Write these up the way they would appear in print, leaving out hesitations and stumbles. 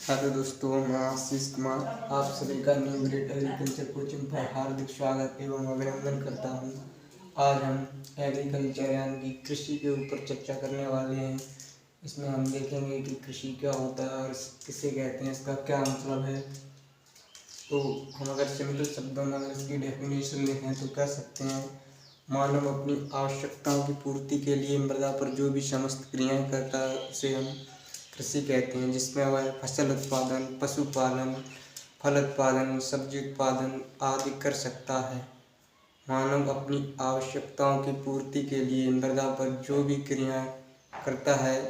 Hello दोस्तों, मैं आशीष कुमार आप सभी का न्यू ग्रेड एग्रीकल्चर कोचिंग पर हार्दिक स्वागत एवं अभिनंदन करता हूं। आज हम एग्रीकल्चर यानी कि कृषि के ऊपर चर्चा करने वाले हैं। इसमें हम देखेंगे कि कृषि क्या होता है और किसे कहते हैं, इसका क्या मतलब है। तो हम अगर सिंपल शब्दों में अगर इसकी डेफिनेशन देखें तो कह सकते हैं, मानव अपनी आवश्यकताओं की पूर्ति के लिए मृदा पर जो भी समस्त क्रियाएं करता है उसे हम कृषि कहते हैं, जिसमें वह फसल उत्पादन, पशुपालन, फल उत्पादन, सब्जी उत्पादन आदि कर सकता है। मानव अपनी आवश्यकताओं की पूर्ति के लिए मृदा पर जो भी क्रियाएं करता है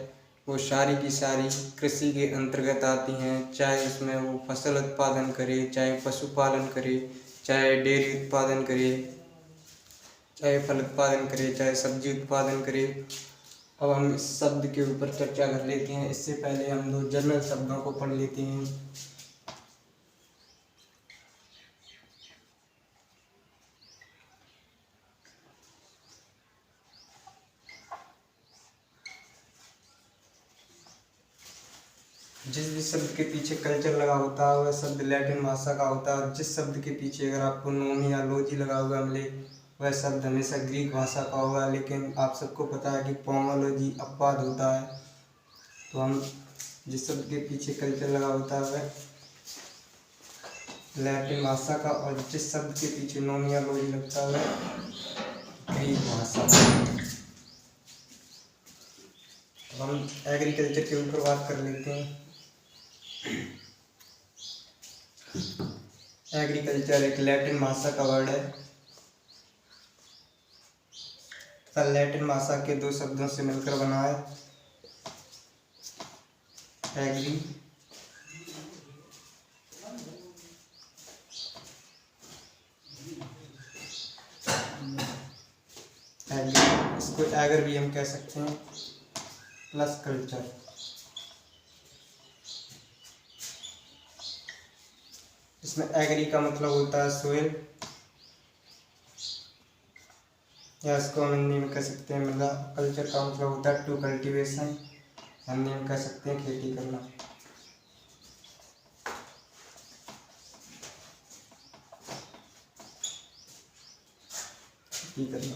वो सारी की सारी कृषि के अंतर्गत आती हैं। चाहे उसमें वो फसल उत्पादन करे, चाहे पशुपालन करे, चाहे डेयरी उत्पादन करे, चाहे फल उत्पादन करे, चाहे सब्जी उत्पादन करे। अब हम इस शब्द के ऊपर चर्चा कर लेते हैं। इससे पहले हम दो जनरल शब्दों को पढ़ लेते हैं। जिस भी शब्द के पीछे कल्चर लगा होता है वह शब्द लैटिन भाषा का होता है, और जिस शब्द के पीछे अगर आपको नोमी या लोजी लगा हुआ मिले वह शब्द हमेशा ग्रीक भाषा का होगा। लेकिन आप सबको पता है कि पोमोलॉजी अपवाद होता है। तो हम जिस शब्द के पीछे कल्चर लगा होता है वह लैटिन भाषा का, और जिस शब्द के पीछे नोमी या लोजी लगता है वह ग्रीक भाषा। तो हम एग्रीकल्चर के ऊपर बात कर लेते हैं। एग्रीकल्चर एक लैटिन भाषा का वर्ड है। लैटिन भाषा के दो शब्दों से मिलकर बना है। एग्री इसको एगर भी हम कह सकते हैं, प्लस कल्चर। इसमें एग्री का मतलब होता है सोइल, या इसको हम हिंदी में कह सकते हैं मृदा। कल्चर का मतलब होता है टू कल्टीवेशन, हिंदी में कह सकते हैं खेती करना। खेती करना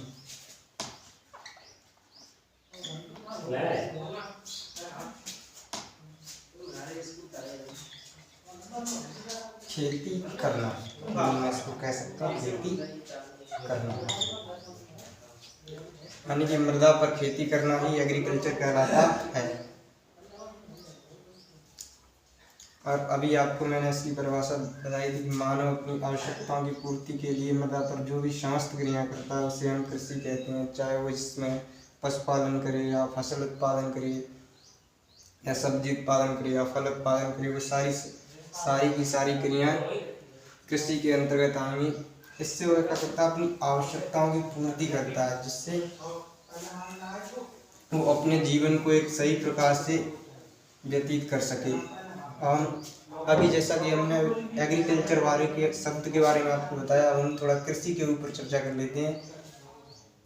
खेती करना, मैं इसको कह सकता हूँ खेती करना, यानी कि मृदा पर खेती करना ही एग्रीकल्चर कहलाता है। और अभी आपको मैंने इसकी परिभाषा बताई थी कि मानव अपनी आवश्यकताओं की पूर्ति के लिए मृदा पर जो भी समस्त क्रिया करता है उसे हम कृषि कहते हैं। चाहे वो इसमें पशुपालन करे या फसल उत्पादन करे या सब्जी उत्पादन करे या फल उत्पादन करे, वो सारी की सारी क्रियाएं कृषि के अंतर्गत आएंगी। इससे वह क्या करता है, अपनी आवश्यकताओं की पूर्ति करता है, जिससे वो अपने जीवन को एक सही प्रकार से व्यतीत कर सके। और अभी जैसा कि हमने एग्रीकल्चर वाले के शब्द के बारे में आपको बताया, हम थोड़ा कृषि के ऊपर चर्चा कर लेते हैं।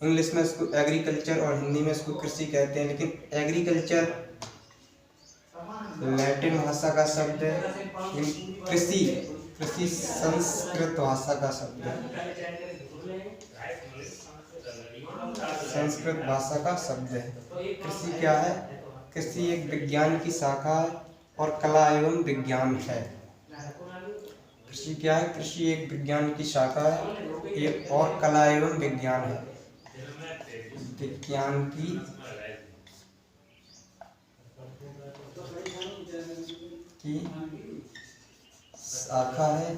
इंग्लिश में इसको एग्रीकल्चर और हिंदी में इसको कृषि कहते हैं, लेकिन एग्रीकल्चर लैटिन भाषा का शब्द है। कृषि संस्कृत भाषा का शब्द है, संस्कृत भाषा का शब्द है। कृषि क्या है? कृषि एक विज्ञान की शाखा है और कला एवं विज्ञान है। कृषि क्या है? कृषि एक विज्ञान की शाखा है, एक और कला एवं विज्ञान है। विज्ञान की शाखा है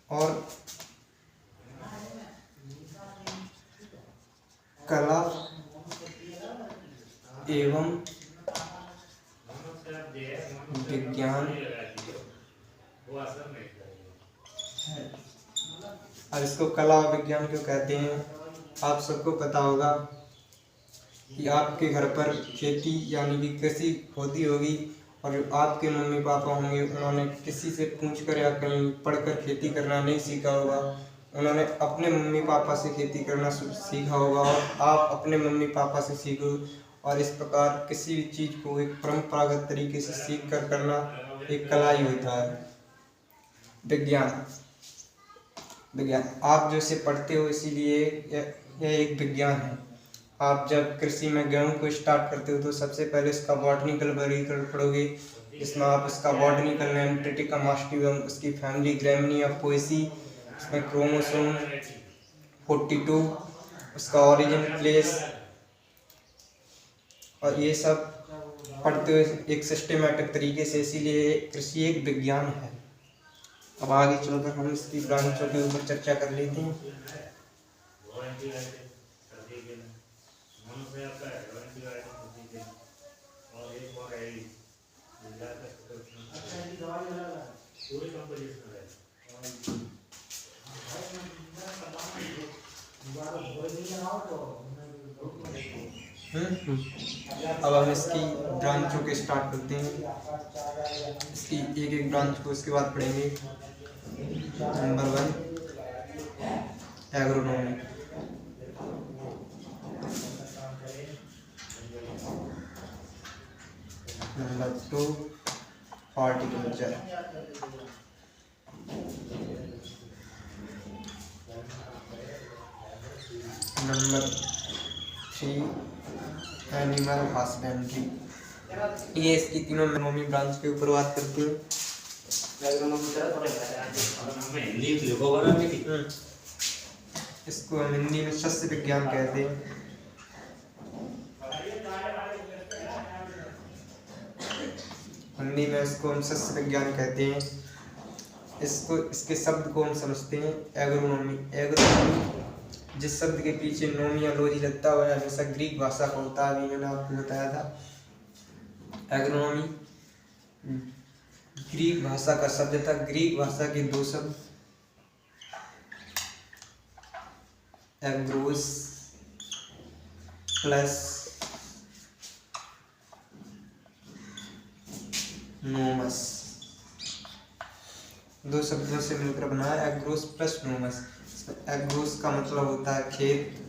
और कला एवं विज्ञान है। और इसको कला और विज्ञान क्यों कहते हैं? आप सबको पता होगा कि आपके घर पर खेती यानी कि कृषि होती होगी, और जो आपके मम्मी पापा होंगे उन्होंने किसी से पूछकर या कहीं पढ़कर खेती करना नहीं सीखा होगा। उन्होंने अपने मम्मी पापा से खेती करना सीखा होगा, और आप अपने मम्मी पापा से सीखो, और इस प्रकार किसी भी चीज को एक परंपरागत तरीके से सीख कर करना एक कला ही होता है। विज्ञान विज्ञान आप जो इसे पढ़ते हो इसीलिए यह एक विज्ञान है। आप जब कृषि में गेहूं को स्टार्ट करते हो तो सबसे पहले इसका बॉटनिकल वर्गीकरण पढ़ोगे, इसमें आप इसका बॉटनिकल नेम ट्रिटिकम ऑस्टिवम, उसकी फैमिली ग्रेमिनिया पोएसी, इसमें क्रोमोसोम 42, उसका ओरिजिन प्लेस, और ये सब पढ़ते हुए एक सिस्टमेटिक तरीके से, इसीलिए कृषि एक विज्ञान है। अब आगे चलकर हम इसकी ब्रांचों के ऊपर चर्चा कर लेते हैं। अब हम इसकी ब्रांचों के स्टार्ट करते हैं। इसकी एक एक ब्रांच को उसके बाद पढ़ेंगे। Number 1 agronomy, number 2 horticulture, number 3 animal husbandry. ये इसकी तीनों एग्रोनॉमी ब्रांच के ऊपर बात करती हैं। इसको हम हिंदी में सस्य विज्ञान कहते हैं। हिंदी में इसको हम सस्य विज्ञान कहते हैं। इसको इसके शब्द को हम समझते हैं एग्रोनॉमी। एग्रोनॉमी जिस शब्द के पीछे नोमी या लोजी लगता हुआ हमेशा ग्रीक भाषा का होता है, अभी मैंने आपको बताया था। एग्रोनॉमी ग्रीक भाषा का शब्द था। ग्रीक भाषा के दो शब्द एग्रोस प्लस नोमस, दो शब्दों से मिलकर बना है एग्रोस प्लस नोमस। एग्रोस का मतलब होता है खेत,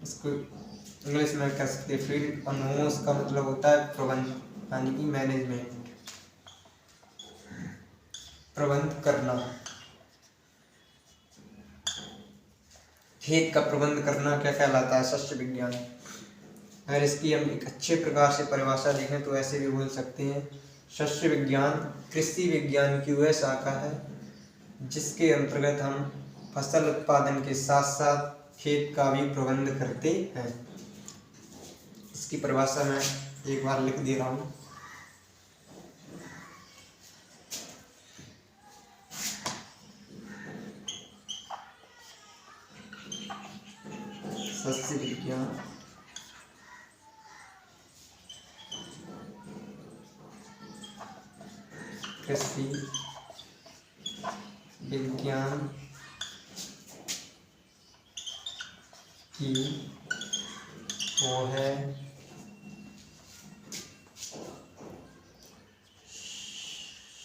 इसको इंग्लिश में कह सकते हैं फील्ड, और नोमस का मतलब होता है प्रबंध, यानी कि मैनेजमेंट, प्रबंध करना, खेत का प्रबंध करना क्या कहलाता है? सस्य विज्ञान। अगर इसकी हम एक अच्छे प्रकार से परिभाषा देखें तो ऐसे भी बोल सकते हैं, सस्य विज्ञान कृषि विज्ञान की वह शाखा है जिसके अंतर्गत हम फसल उत्पादन के साथ साथ खेत का भी प्रबंध करते हैं। इसकी परिभाषा मैं एक बार लिख दे रहा हूँ। सस्य विज्ञान कृषि विज्ञान की वो है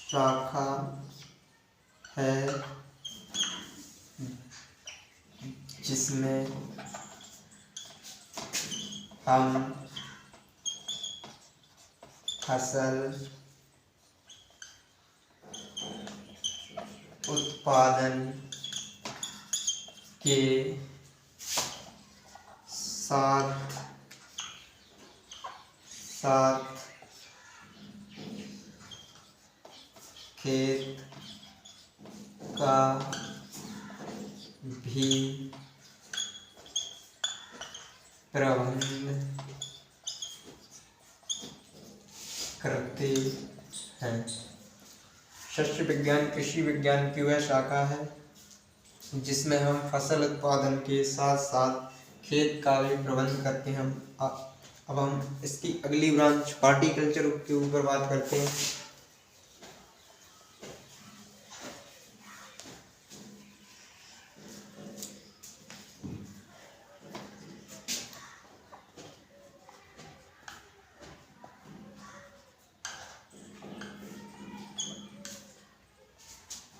शाखा है जिसमें हम फसल उत्पादन के साथ साथ खेत का भी प्रबंध करते हैं। सस्य विज्ञान कृषि विज्ञान की वह शाखा है जिसमें हम फसल उत्पादन के साथ साथ खेत का भी प्रबंध करते हैं। अब हम इसकी अगली ब्रांच हॉर्टिकल्चर के ऊपर बात करते हैं।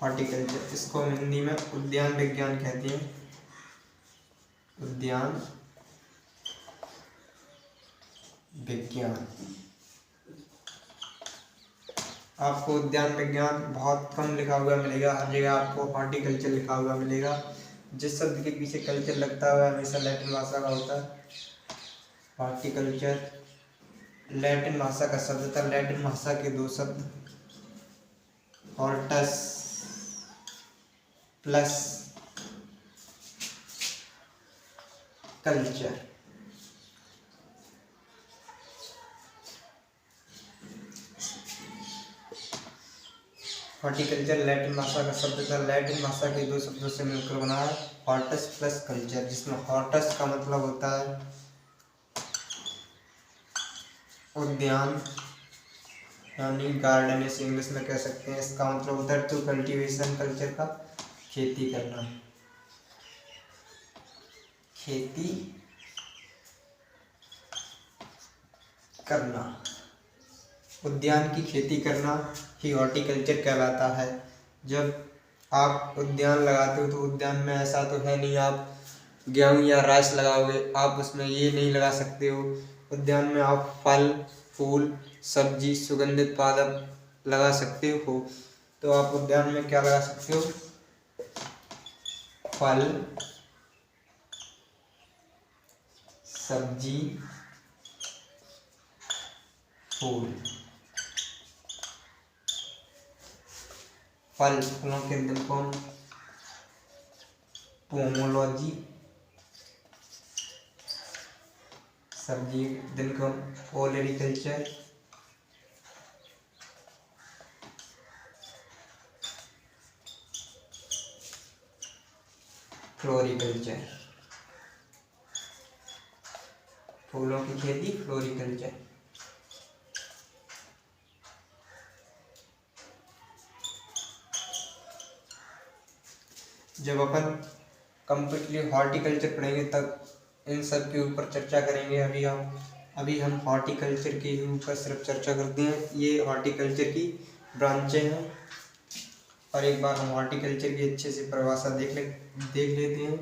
हॉर्टिकल्चर, इसको हम हिंदी में उद्यान विज्ञान कहते हैं। उद्यान विज्ञान। आपको उद्यान विज्ञान बहुत कम लिखा हुआ मिलेगा, हर जगह आपको हॉर्टिकल्चर लिखा हुआ मिलेगा। जिस शब्द के पीछे कल्चर लगता है हमेशा लैटिन भाषा का होता है। हॉर्टिकल्चर लैटिन भाषा का शब्द था। लैटिन भाषा के दो शब्द Hortus plus culture. Horticulture Latin भाषा का शब्द था। लैटिन भाषा के दो शब्दों से मिलकर बना है हॉर्टस प्लस कल्चर, जिसमें हॉर्टस का मतलब होता है उद्यान यानी गार्डन, इसे इंग्लिश में कह सकते हैं। इसका मतलब होता है टू कल्टीवेशन, कल्चर का खेती करना, खेती करना। उद्यान की खेती करना ही हॉर्टिकल्चर कहलाता है। जब आप उद्यान लगाते हो तो उद्यान में ऐसा तो है नहीं आप गेहूँ या राइस लगाओगे, आप उसमें ये नहीं लगा सकते हो। उद्यान में आप फल फूल सब्जी सुगंधित पादप लगा सकते हो। तो आप उद्यान में क्या लगा सकते हो? फल सब्जी फूल। फलों के दिन को पोमोलॉजी, सब्जी दिन को ओलेरिकल्चर, फ्लोरिकल्चर। फूलों की खेती फ्लोरिकल्चर। जब अपन कंप्लीटली हॉर्टिकल्चर पढ़ेंगे तब इन सब के ऊपर चर्चा करेंगे। अभी हम हॉर्टिकल्चर के ऊपर सिर्फ चर्चा करते हैं। ये हॉर्टिकल्चर की ब्रांचें हैं और एक बार हम हॉर्टिकल्चर की अच्छे से परिभाषा देख लेते हैं।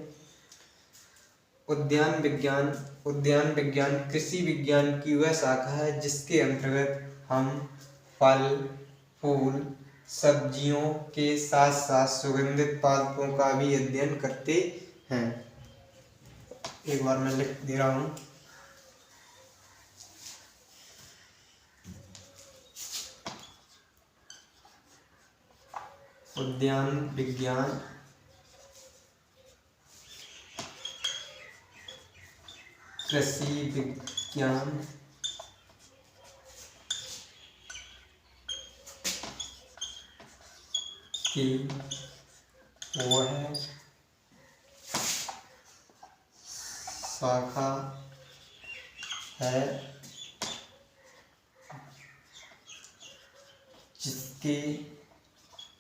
उद्यान विज्ञान कृषि विज्ञान की वह शाखा है जिसके अंतर्गत हम फल फूल सब्जियों के साथ साथ सुगंधित पादपों का भी अध्ययन करते हैं। एक बार मैं लिख दे रहा हूँ। उद्यान विज्ञान कृषि विज्ञान की वह शाखा है जिसके अंतर्गत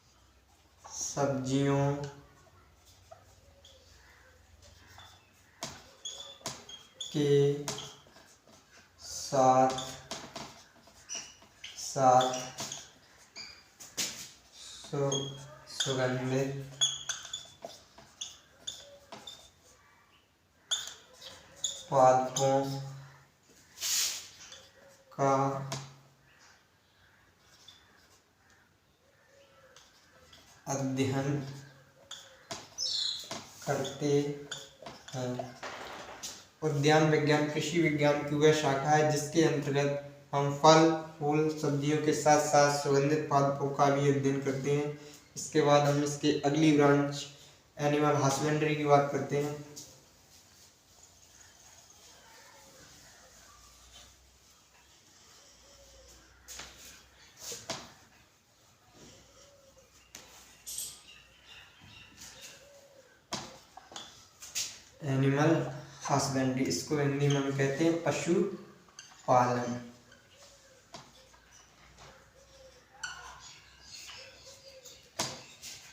हम फल फूल सब्जियों के साथ साथ सुगंधित पादपों का अध्ययन करते हैं। उद्यान विज्ञान कृषि विज्ञान की वह शाखा है जिसके अंतर्गत हम फल फूल सब्जियों के साथ साथ सुगंधित पादपों का भी अध्ययन करते हैं। इसके बाद हम इसके अगली ब्रांच एनिमल हस्बेंड्री की बात करते हैं। एनिमल हस्बेंड्री, इसको हिंदी में हम कहते हैं पशु पालन।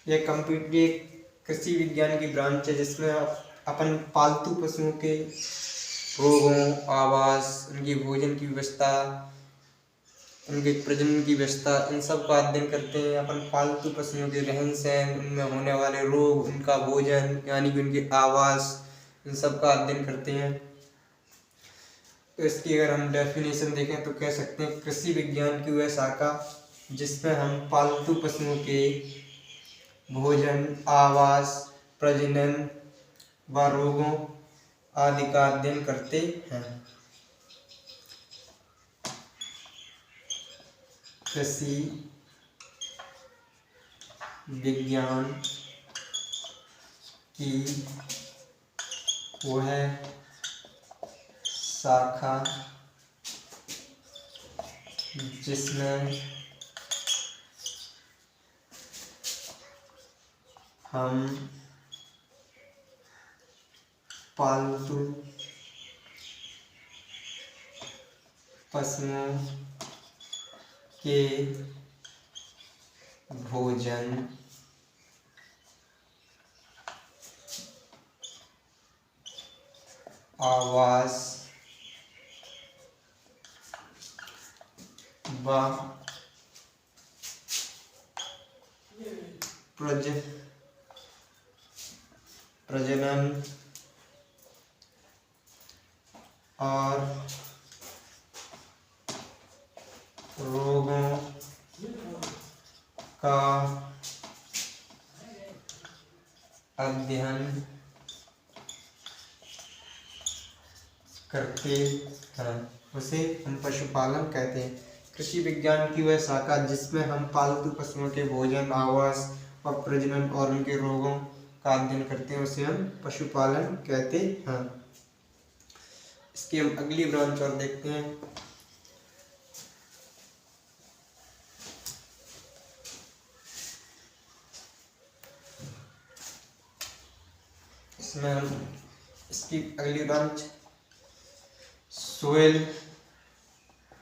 यह कंप्लीटली एक कृषि विज्ञान की ब्रांच है जिसमें अपन पालतू पशुओं के रोगों, आवास, उनकी भोजन की व्यवस्था, उनके प्रजनन की व्यवस्था, इन सब का अध्ययन करते हैं। अपन पालतू पशुओं के रहन सहन, उनमें होने वाले रोग, उनका भोजन यानी कि उनके आवास, इन सब का अध्ययन करते हैं। तो इसकी अगर हम डेफिनेशन देखें तो कह सकते हैं कृषि विज्ञान की वह शाखा जिसमें हम पालतू पशुओं के भोजन, आवास, प्रजनन व रोगों आदि का अध्ययन करते हैं। कृषि विज्ञान की वह शाखा जिसमें हम पालतू पशुओं के भोजन, आवास व प्रजनन और रोगों का अध्ययन करते हैं, उसे हम पशुपालन कहते हैं। कृषि विज्ञान की वह शाखा जिसमें हम पालतू पशुओं के भोजन, आवास व प्रजनन और उनके रोगों का अध्ययन करते हैं, उसे हम पशुपालन कहते हैं। इसकी हम अगली ब्रांच और देखते हैं। इसमें हम इसकी अगली ब्रांच सोइल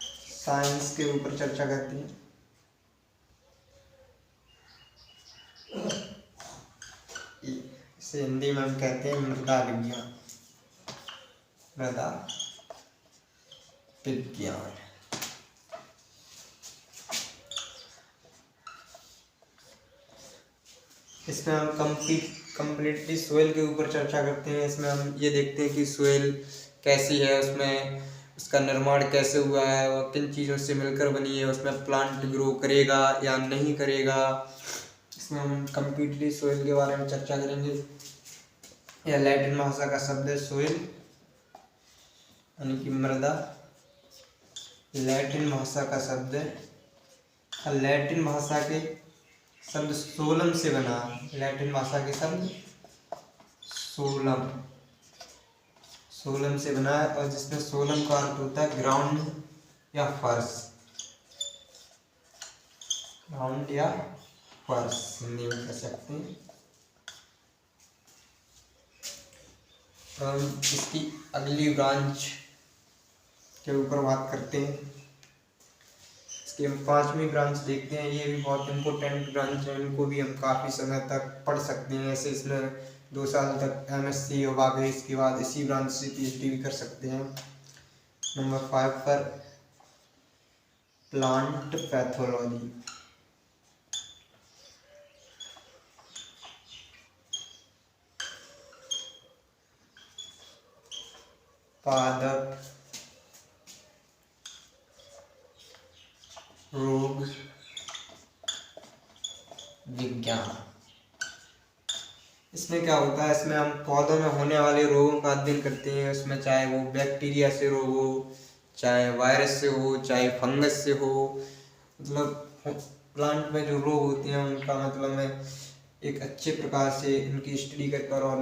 साइंस के ऊपर चर्चा करते हैं। इसे हिंदी में हम कहते हैं मृदा विज्ञान। मृदा विज्ञान इसमें हम कंप्लीटली सोइल के ऊपर चर्चा करते हैं। इसमें हम ये देखते हैं कि सोइल कैसी है, उसमें उसका निर्माण कैसे हुआ है, वह किन चीज़ों से मिलकर बनी है, उसमें प्लांट ग्रो करेगा या नहीं करेगा। इसमें हम कंप्लीटली सोइल के बारे में चर्चा करेंगे। यह लैटिन भाषा का शब्द है सोइल यानी कि मृदा। लैटिन भाषा का शब्द है। लैटिन भाषा के शब्द सोलम से बना। लैटिन भाषा के शब्द सोलम से बना है और जिसमें सोलम का अर्थ होता है ग्राउंड या फर्श। ग्राउंड या फर्श हिंदी में कह सकते हैं। तो हम इसकी अगली ब्रांच के ऊपर बात करते हैं। इसकी हम 5वीं ब्रांच देखते हैं। ये भी बहुत इम्पोर्टेंट ब्रांच है, इनको भी हम काफ़ी समय तक पढ़ सकते हैं। ऐसे इसमें 2 साल तक MSc हो गए, इसके बाद इसी ब्रांच से PhD भी कर सकते हैं। नंबर 5 पर प्लांट पैथोलॉजी। पादप रोग विज्ञान। इसमें क्या होता है, इसमें हम पौधों में होने वाले रोगों का अध्ययन करते हैं। उसमें चाहे वो बैक्टीरिया से रोग हो, चाहे वायरस से हो, चाहे फंगस से हो, मतलब प्लांट में जो रोग होते हैं उनका मतलब में एक अच्छे प्रकार से उनकी स्टडी कर और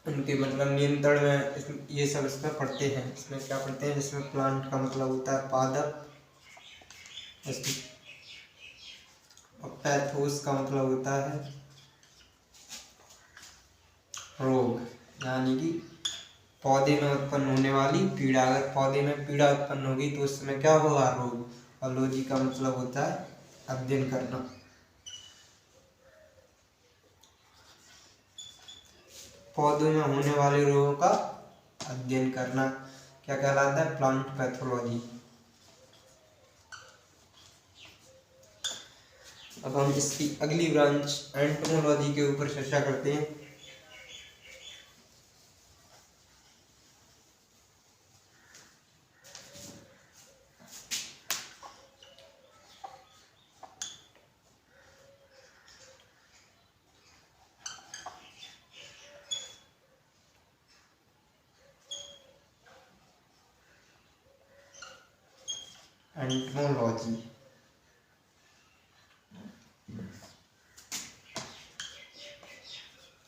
उनके मतलब नियंत्रण में ये सब इसमें पढ़ते हैं। इसमें क्या पढ़ते हैं, जिसमें प्लांट का मतलब होता है पादप, और पैथोस का मतलब होता है रोग, यानी कि पौधे में उत्पन्न होने वाली पीड़ा। अगर पौधे में पीड़ा उत्पन्न होगी तो उस समय क्या होगा, रोग। और लॉजी का मतलब होता है अध्ययन करना। पौधों में होने वाले रोगों का अध्ययन करना क्या कहलाता है? Plant pathology. अब हम इसकी अगली ब्रांच एंटोमोलॉजी के ऊपर चर्चा करते हैं। एंटोमोलॉजी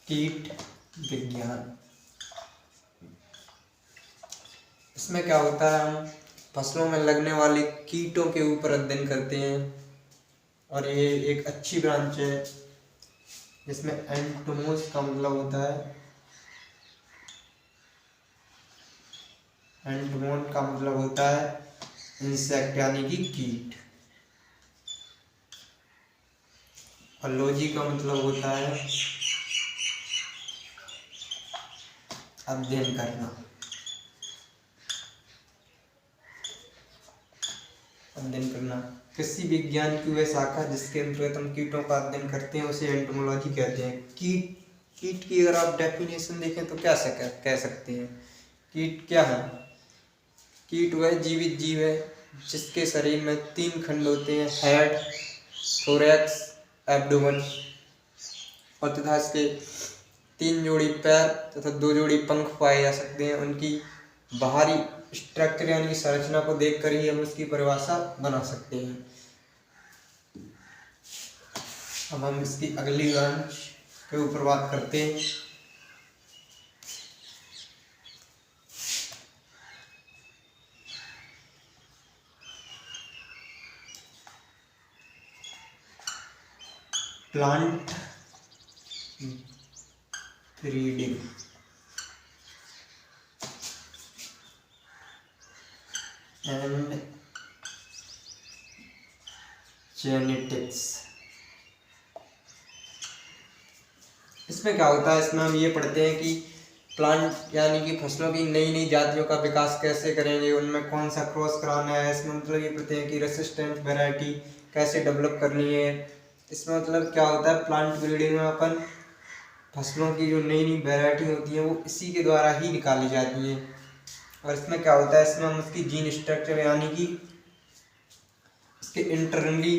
कीट विज्ञान। इसमें क्या होता है, हम फसलों में लगने वाले कीटों के ऊपर अध्ययन करते हैं और ये एक अच्छी ब्रांच है जिसमें एंटोमोस का मतलब होता है, एंटोमोन का मतलब होता है इंसेक्ट यानी कि कीट, और लॉजी का मतलब होता है अध्ययन करना, अध्ययन करना। कृषि विज्ञान की वह शाखा जिसके अंतर्गत हम कीटों का अध्ययन करते हैं उसे एंटोमोलॉजी कहते हैं। कीट की अगर आप डेफिनेशन देखें तो क्या कह सकते हैं? कीट क्या है? कीट वह जीवित जीव है जिसके शरीर में 3 खंड होते हैं, हेड, थोरैक्स, एब्डोमेन, और तथा इसके 3 जोड़ी पैर तथा 2 जोड़ी पंख पाए जा सकते हैं। उनकी बाहरी स्ट्रक्चर यानी कि संरचना को देखकर ही हम उसकी परिभाषा बना सकते हैं। अब हम इसकी अगली ब्रांच के ऊपर बात करते हैं। Plant breeding and genetics. इसमें क्या होता है, इसमें हम ये पढ़ते हैं कि प्लांट यानी कि फसलों की नई नई जातियों का विकास कैसे करेंगे, उनमें कौन सा क्रॉस कराना है। इसमें मतलब ये पढ़ते हैं कि रेसिस्टेंट वैरायटी कैसे डेवलप करनी है। इसमें मतलब क्या होता है, प्लांट ब्रीडिंग में अपन फसलों की जो नई नई वैरायटी होती है वो इसी के द्वारा ही निकाली जाती है। और इसमें क्या होता है, इसमें हम उसकी जीन स्ट्रक्चर यानी कि इसके इंटरनली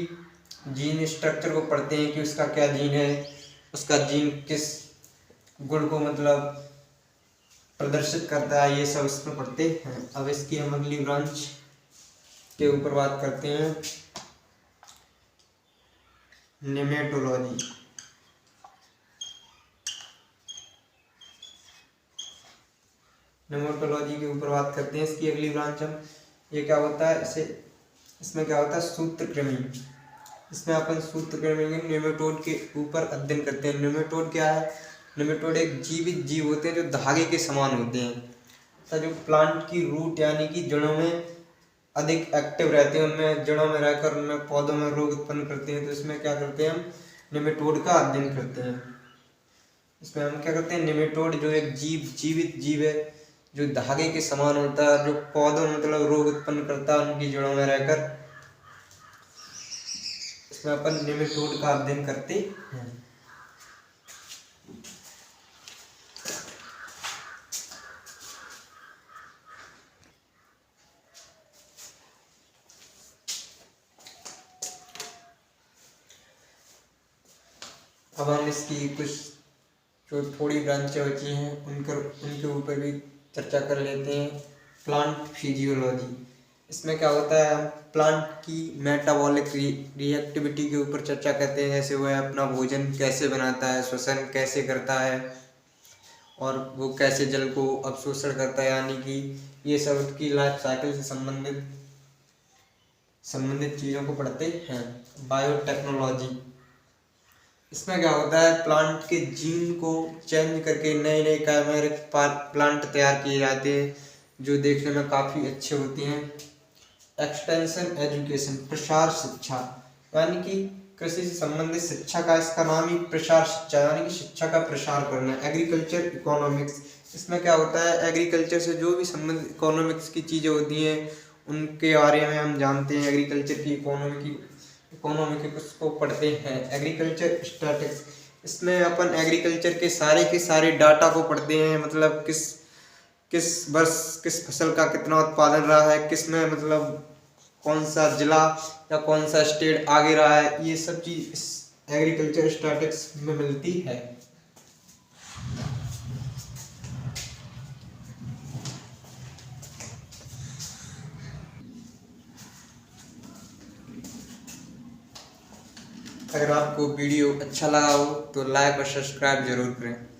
जीन स्ट्रक्चर को पढ़ते हैं कि उसका क्या जीन है, उसका जीन किस गुण को मतलब प्रदर्शित करता है, ये सब इसमें पढ़ते हैं। अब इसकी हम अगली ब्रांच के ऊपर बात करते हैं, नेमेटोलॉजी। नेमेटोलॉजी के ऊपर बात करते हैं। इसकी अगली ब्रांच हम, ये क्या होता है, इसमें क्या होता है, सूत्रकृमि। इसमें अपन सूत्रकृमि नेमेटोड के ऊपर अध्ययन करते हैं। नेमेटोड क्या है? नेमेटोड एक जीवित जीव होते हैं जो धागे के समान होते हैं तथा जो प्लांट की रूट यानी कि जड़ों में अधिक एक्टिव रहते हैं, उनमें जड़ों में रहकर उनमें पौधों में रोग उत्पन्न करते हैं। तो इसमें क्या करते हैं, हम नेमेटोड का अध्ययन करते हैं। इसमें हम क्या करते हैं, नेमेटोड जो एक जीवित जीव है जो धागे के समान होता है, जो पौधों में मतलब रोग उत्पन्न करता है उनकी जड़ों में रहकर, इसमें अपन नेमेटोड का अध्ययन करते हैं। अब हम इसकी कुछ जो थोड़ी ब्रांचें बची हैं उनके ऊपर भी चर्चा कर लेते हैं। Plant physiology. इसमें क्या होता है, हम प्लांट की मेटाबॉलिक रिएक्टिविटी के ऊपर चर्चा करते हैं, जैसे वह अपना भोजन कैसे बनाता है, श्वसन कैसे करता है और वो कैसे जल को अवशोषण करता है, यानी कि ये सब उसकी लाइफ साइकिल से संबंधित चीज़ों को पढ़ते हैं। बायोटेक्नोलॉजी। इसमें क्या होता है, प्लांट के जीन को चेंज करके नए नए कैमेरिक प्लांट तैयार किए जाते हैं जो देखने में काफ़ी अच्छे होते हैं। एक्सटेंशन एजुकेशन, प्रसार शिक्षा, यानी कि कृषि से संबंधित शिक्षा का इसका नाम ही प्रसार शिक्षा यानी कि शिक्षा का प्रसार करना। एग्रीकल्चर इकोनॉमिक्स, इसमें क्या होता है, एग्रीकल्चर से जो भी संबंधित इकोनॉमिक्स की चीज़ें होती हैं उनके बारे में हम जानते हैं। एग्रीकल्चर की इकोनॉमी के उसको पढ़ते हैं, एग्रीकल्चर स्टैटिक्स। इसमें अपन एग्रीकल्चर के सारे डाटा को पढ़ते हैं, मतलब किस किस वर्ष किस फसल का कितना उत्पादन रहा है, किस में मतलब कौन सा जिला या कौन सा स्टेट आगे रहा है, ये सब चीज़ इस एग्रीकल्चर स्टैटिक्स में मिलती है। अगर आपको वीडियो अच्छा लगा हो तो लाइक और सब्सक्राइब जरूर करें।